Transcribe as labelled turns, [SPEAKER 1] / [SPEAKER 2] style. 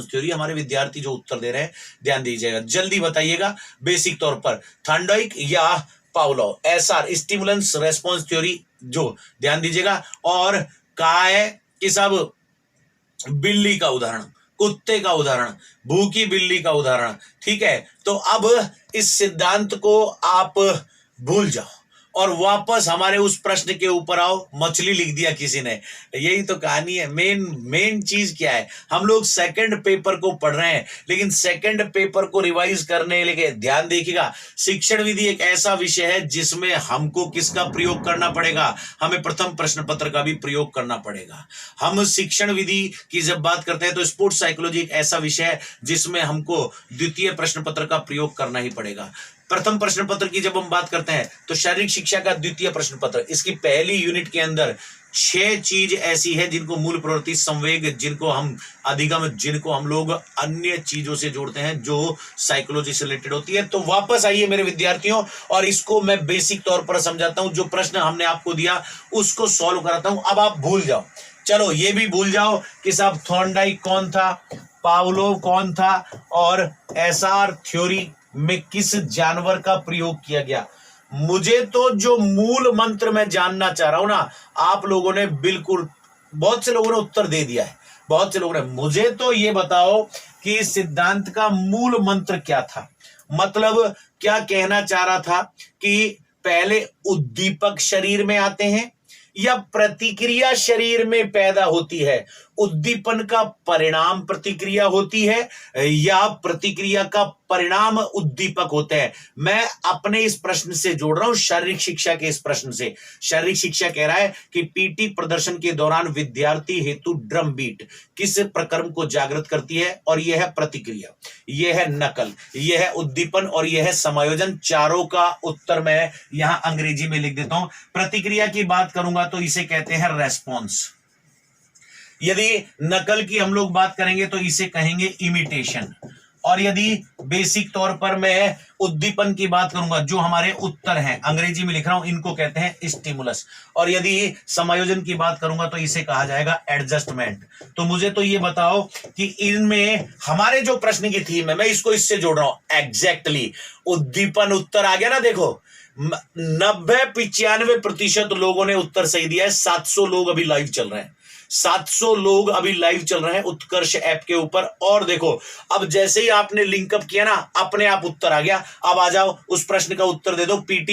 [SPEAKER 1] Theory. हमारे विद्यार्थी जो उत्तर दे रहे हैं ध्यान दीजिएगा, जल्दी बताइएगा। बेसिक तौर पर थॉर्नडाइक या पावलोव, एसआर स्टिमुलेंस रेस्पॉन्स थ्योरी, जो ध्यान दीजिएगा। और कहा है कि सब बिल्ली का उदाहरण, कुत्ते का उदाहरण, भूखी बिल्ली का उदाहरण, ठीक है। तो अब इस सिद्धांत को आप भूल जाओ और वापस हमारे उस प्रश्न के ऊपर आओ। मछली लिख दिया किसी ने, यही तो कहानी है। मेन चीज क्या है, हम लोग सेकंड पेपर को पढ़ रहे हैं, लेकिन सेकंड पेपर को रिवाइज करने लेके ध्यान देखिएगा। शिक्षण विधि एक ऐसा विषय है जिसमें हमको किसका प्रयोग करना पड़ेगा, हमें प्रथम प्रश्न पत्र का भी प्रयोग करना पड़ेगा। हम शिक्षण विधि की जब बात करते हैं तो स्पोर्ट्स साइकोलॉजी एक ऐसा विषय है जिसमें हमको द्वितीय प्रश्न पत्र का प्रयोग करना ही पड़ेगा। प्रथम प्रश्न पत्र की जब हम बात करते हैं तो शारीरिक शिक्षा का द्वितीय प्रश्न पत्र, इसकी पहली यूनिट के अंदर 6 चीज ऐसी है जिनको मूल प्रवृत्ति, संवेग, जिनको हम अधिगम, जिनको हम लोग अन्य चीजों से जोड़ते हैं जो साइकोलॉजी से रिलेटेड होती है। तो वापस आइए मेरे विद्यार्थियों, और इसको मैं बेसिक तौर पर समझाता हूं। जो प्रश्न हमने आपको दिया उसको सॉल्व कराता हूं। अब आप भूल जाओ, चलो ये भी भूल जाओ कि साहब थॉर्नडाइक कौन था, पावलोव कौन था, और एसआर थ्योरी में किस जानवर का प्रयोग किया गया। मुझे तो जो मूल मंत्र मैं जानना चाह रहा हूं ना, आप लोगों ने बिल्कुल, बहुत से लोगों ने उत्तर दे दिया है, बहुत से लोगों ने। मुझे तो ये बताओ कि सिद्धांत का मूल मंत्र क्या था, मतलब क्या कहना चाह रहा था कि पहले उद्दीपक शरीर में आते हैं या प्रतिक्रिया शरीर में पैदा होती है, उद्दीपन का परिणाम प्रतिक्रिया होती है या प्रतिक्रिया का परिणाम उद्दीपक होते हैं। मैं अपने इस प्रश्न से जोड़ रहा हूं शारीरिक शिक्षा के इस प्रश्न से। शारीरिक शिक्षा कह रहा है कि पीटी प्रदर्शन के दौरान विद्यार्थी हेतु ड्रम बीट किस प्रक्रम को जागृत करती है, और यह है प्रतिक्रिया, यह है नकल, यह है उद्दीपन और यह है समायोजन। चारों का उत्तर मैं यहां अंग्रेजी में लिख देता हूं। प्रतिक्रिया की बात करूंगा तो इसे कहते हैं रेस्पॉन्स। यदि नकल की हम लोग बात करेंगे तो इसे कहेंगे इमिटेशन। और यदि बेसिक तौर पर मैं उद्दीपन की बात करूंगा, जो हमारे उत्तर हैं अंग्रेजी में लिख रहा हूं, इनको कहते हैं स्टिमुलस। और यदि समायोजन की बात करूंगा तो इसे कहा जाएगा एडजस्टमेंट। तो मुझे तो ये बताओ कि इनमें हमारे जो प्रश्न की थीम है, मैं इसको इससे जोड़ रहा हूं एग्जैक्टली। उद्दीपन उत्तर आ गया ना, देखो 90-95% लोगों ने उत्तर सही दिया है। 700 लोग अभी लाइव चल रहे हैं, 700 लोग अभी लाइव चल रहे हैं उत्कर्ष ऐप के ऊपर। और देखो, अब जैसे ही आपने लिंकअप किया ना, अपने आप उत्तर आ गया। अब आ जाओ, उस प्रश्न का उत्तर दे दो। पीटी